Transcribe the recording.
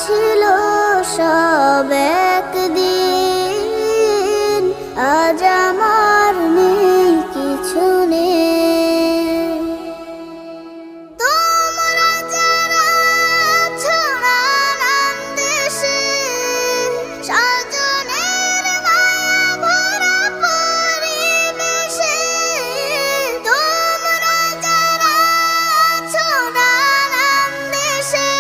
ছিল সব একদিন, আজ আমার নেই কিছু নেই। তোমরা যারা আছো নানান দেশে, স্বজনের মায়া ভরা পরিবেশে, তোমরা যারা আছো নানান দেশে,